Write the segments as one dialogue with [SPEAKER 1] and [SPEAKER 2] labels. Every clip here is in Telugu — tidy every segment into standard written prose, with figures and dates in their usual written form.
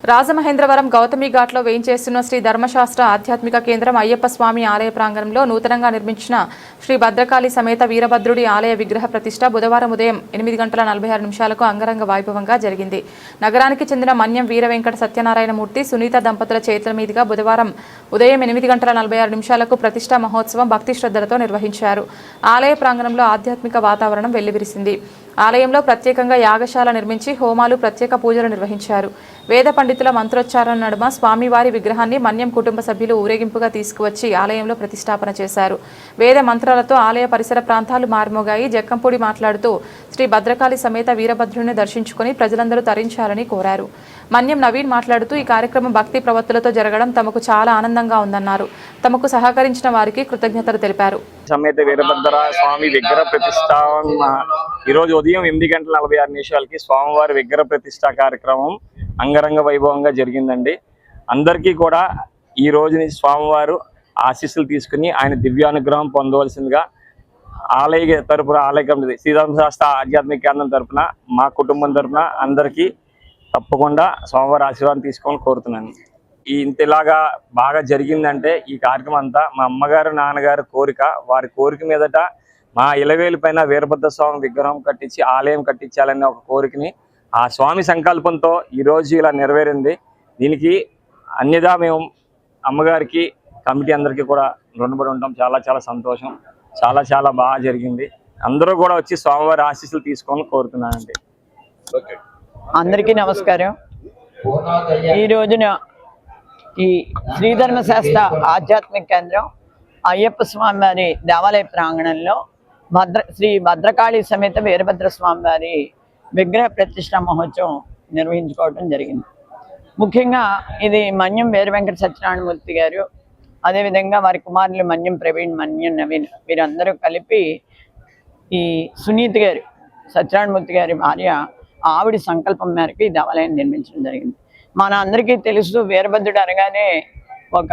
[SPEAKER 1] రాజమహేంద్రవరం గౌతమి ఘాట్లో వేయించేస్తున్న శ్రీ ధర్మశాస్త్ర ఆధ్యాత్మిక కేంద్రం అయ్యప్ప స్వామి ఆలయ ప్రాంగణంలో నూతనంగా నిర్మించిన శ్రీ భద్రకాళి సమేత వీరభద్రుడి ఆలయ విగ్రహ ప్రతిష్ఠ బుధవారం ఉదయం 8:46 అంగరంగ వైభవంగా జరిగింది. నగరానికి చెందిన మన్యం వీర వెంకట సత్యనారాయణమూర్తి సునీత దంపతుల చేతుల మీదుగా బుధవారం ఉదయం 8:46 ప్రతిష్ఠా మహోత్సవం భక్తి శ్రద్ధలతో నిర్వహించారు. ఆలయ ప్రాంగణంలో ఆధ్యాత్మిక వాతావరణం వెల్లివిరిసింది. ఆలయంలో ప్రత్యేకంగా యాగశాల నిర్మించి హోమాలు ప్రత్యేక పూజలు నిర్వహించారు. వేద పండితుల మంత్రోచ్చారణ నడుమ స్వామివారి విగ్రహాన్ని మన్యం కుటుంబ సభ్యులు ఊరేగింపుగా తీసుకువచ్చి ఆలయంలో ప్రతిష్టాపన చేశారు. వేద మంత్రాలతో ఆలయ పరిసర ప్రాంతాలు మారుమోగాయి. జక్కంపూడి మాట్లాడుతూ శ్రీ భద్రకాళి సమేత వీరభద్రుని దర్శించుకుని ప్రజలందరూ తరించాలని కోరారు. మన్యం నవీన్ మాట్లాడుతూ ఈ కార్యక్రమం భక్తి ప్రవత్తులతో జరగడం తమకు చాలా ఆనందంగా ఉందన్నారు. తమకు సహకరించిన వారికి కృతజ్ఞతలు తెలిపారు.
[SPEAKER 2] సమేత వీరభద్ర స్వామి విగ్రహ ప్రతిష్ట ఈరోజు ఉదయం 8:46 స్వామివారి విగ్రహ ప్రతిష్ట కార్యక్రమం అంగరంగ వైభవంగా జరిగిందండి. అందరికీ కూడా ఈ రోజు నుంచి స్వామివారు ఆశీస్సులు తీసుకుని ఆయన దివ్యానుగ్రహం పొందవలసిందిగా ఆలయ తరపున ఆలయ కమిటీ శ్రీధర్మశాస్త్ర ఆధ్యాత్మిక కేంద్రం తరపున మా కుటుంబం తరపున అందరికీ తప్పకుండా స్వామివారి ఆశీర్వాదం తీసుకోవాలని కోరుతున్నాను. ఇంతలాగా బాగా జరిగిందంటే ఈ కార్యక్రమం అంతా మా అమ్మగారు నాన్నగారు కోరిక, వారి కోరిక మీదట మా ఇలవేలు పైన వీరభద్ర స్వామి విగ్రహం కట్టించి ఆలయం కట్టించాలనే ఒక కోరికని ఆ స్వామి సంకల్పంతో ఈరోజు ఇలా నెరవేరింది. దీనికి అన్యదా మేము అమ్మగారికి కమిటీ అందరికీ కూడా రుణపడి ఉంటాం. చాలా చాలా సంతోషం. చాలా చాలా బాగా జరిగింది. అందరూ కూడా వచ్చి స్వామివారి ఆశీస్సులు తీసుకోవాలని కోరుతున్నానండి.
[SPEAKER 3] అందరికీ నమస్కారం. ఈ రోజున ఈ శ్రీధర్మశాస్త్ర ఆధ్యాత్మిక కేంద్రం అయ్యప్ప స్వామి వారి దేవాలయ ప్రాంగణంలో శ్రీ భద్రకాళి సమేత వీరభద్ర స్వామి వారి విగ్రహ ప్రతిష్ట మహోత్సవం నిర్వహించుకోవడం జరిగింది. ముఖ్యంగా ఇది మన్యం వీర వెంకట సత్యనారాయణమూర్తి గారు, అదేవిధంగా వారి కుమారులు మన్యం ప్రవీణ్, మన్యం నవీన్ వీరందరూ కలిపి ఈ సునీత గారు సత్యనారాయణమూర్తి గారి భార్య ఆవిడ సంకల్పం మేరకు ఈ దేవాలయం నిర్మించడం జరిగింది. మన అందరికీ తెలుసు, వీరభద్రుడు అనగానే ఒక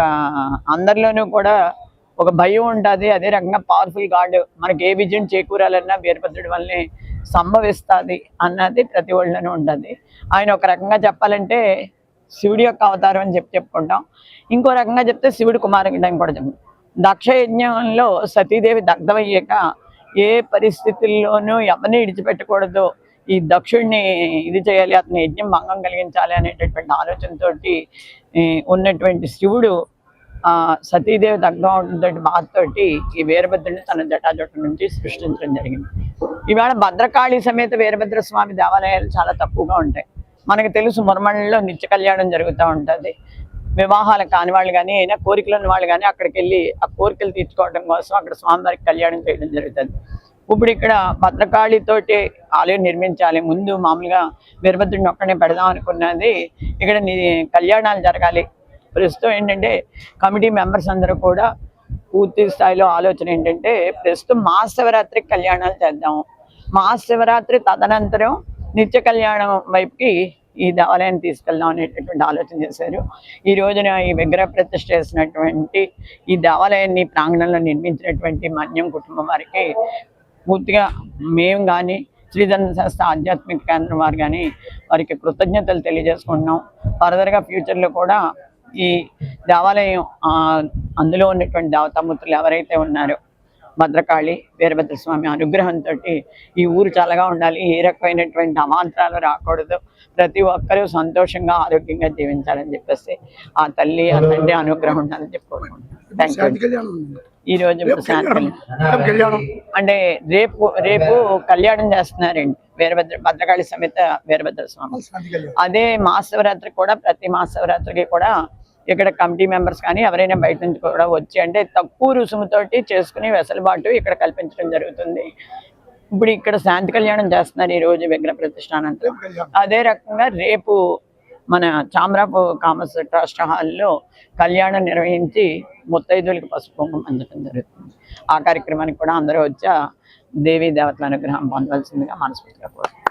[SPEAKER 3] అందరిలోనూ కూడా ఒక భయం ఉంటుంది. అదే రకంగా పవర్ఫుల్ గాడ్, మనకి ఏ విజయం చేకూరాలన్నా వీరభద్రుడి వల్లనే సంభవిస్తుంది అన్నది ప్రతి ఒళ్ళలోనూ ఉంటుంది. ఆయన ఒక రకంగా చెప్పాలంటే శివుడి యొక్క అవతారం అని చెప్పుకుంటాం. ఇంకో రకంగా చెప్తే శివుడి కుమారుడు అని కూడా చెప్తాం. దక్ష యజ్ఞంలో సతీదేవి దగ్ధమయ్యాక ఏ పరిస్థితుల్లోనూ ఎవరిని విడిచిపెట్టకూడదు, ఈ దక్షుడిని ఇది చేయాలి, అతని యజ్ఞం భంగం కలిగించాలి అనేటటువంటి ఆలోచనతోటి ఉన్నటువంటి శివుడు సతీదేవి దగ్ధంతో బాధతోటి ఈ వీరభద్రుడిని తన జటాజట నుంచి సృష్టించడం జరిగింది. ఇవాళ భద్రకాళి సమేత వీరభద్ర స్వామి దేవాలయాలు చాలా తక్కువగా ఉంటాయి. మనకు తెలుసు, మురమళ్ళలో నిత్య కళ్యాణం జరుగుతూ ఉంటుంది. వివాహాలు కాని వాళ్ళు కానీ అయినా కోరికలు ఉన్న వాళ్ళు కానీ అక్కడికి వెళ్ళి ఆ కోరికలు తీర్చుకోవడం కోసం అక్కడ స్వామివారికి కళ్యాణం చేయడం జరుగుతుంది. ఇప్పుడు ఇక్కడ భద్రకాళితోటి ఆలయం నిర్మించాలి. ముందు మామూలుగా వీరభద్రుడిని ఒక్కడే పెడదాం అనుకున్నది. ఇక్కడ కళ్యాణాలు జరగాలి. ప్రస్తుతం ఏంటంటే కమిటీ మెంబర్స్ అందరూ కూడా పూర్తి స్థాయిలో ఆలోచన ఏంటంటే ప్రస్తుతం మహాశివరాత్రికి కళ్యాణాలు చేద్దాము, మహాశివరాత్రి తదనంతరం నిత్య కళ్యాణం వైపుకి ఈ దేవాలయాన్ని తీసుకెళ్దాం అనేటటువంటి ఆలోచన చేశారు. ఈ రోజున ఈ విగ్రహ ప్రతిష్ఠ చేసినటువంటి ఈ దేవాలయాన్ని ప్రాంగణంలో నిర్మించినటువంటి మన్యం కుటుంబం వారికి పూర్తిగా మేము కానీ శ్రీధర్మశాస్త్ర ఆధ్యాత్మిక కేంద్రం వారు కానీ వారికి కృతజ్ఞతలు తెలియజేసుకుంటున్నాం. ఫర్దర్గా ఫ్యూచర్లో కూడా ఈ దేవాలయం అందులో ఉన్నటువంటి దేవతామూర్తులు ఎవరైతే ఉన్నారో భద్రకాళి వీరభద్ర స్వామి అనుగ్రహంతో ఈ ఊరు చల్లగా ఉండాలి, ఏ రకమైనటువంటి అవాంతరాలు రాకూడదు, ప్రతి ఒక్కరూ సంతోషంగా ఆరోగ్యంగా జీవించాలని చెప్పేసి ఆ తల్లి ఆ తండ్రి అనుగ్రహం ఉండాలని చెప్పుకుంటున్నాను. Thank you. ఈ రోజు అంటే రేపు కళ్యాణం చేస్తున్నారండి భద్రకాళి సమేత వీరభద్ర స్వామి. అదే మహాశివరాత్రి కూడా ప్రతి మహాశివరాత్రికి కూడా ఇక్కడ కమిటీ మెంబర్స్ కానీ ఎవరైనా బయట నుంచి కూడా వచ్చి అంటే తక్కువ రుసుముతోటి చేసుకుని వెసులుబాటు ఇక్కడ కల్పించడం జరుగుతుంది. ఇప్పుడు ఇక్కడ శాంతి కళ్యాణం చేస్తున్నారు ఈ రోజు విగ్రహ ప్రతిష్టానంతరం. అదే రకంగా రేపు మన చామరాపు కామర్స్ ట్రస్ట్ హాల్లో కళ్యాణం నిర్వహించి ముత్తైదువులకి పసుపు కుంకుమ అందడం జరుగుతుంది. ఆ కార్యక్రమానికి కూడా అందరూ వచ్చి దేవీ దేవతల అనుగ్రహం పొందవలసిందిగా మనస్ఫూర్తిగా కోరుతున్నాను.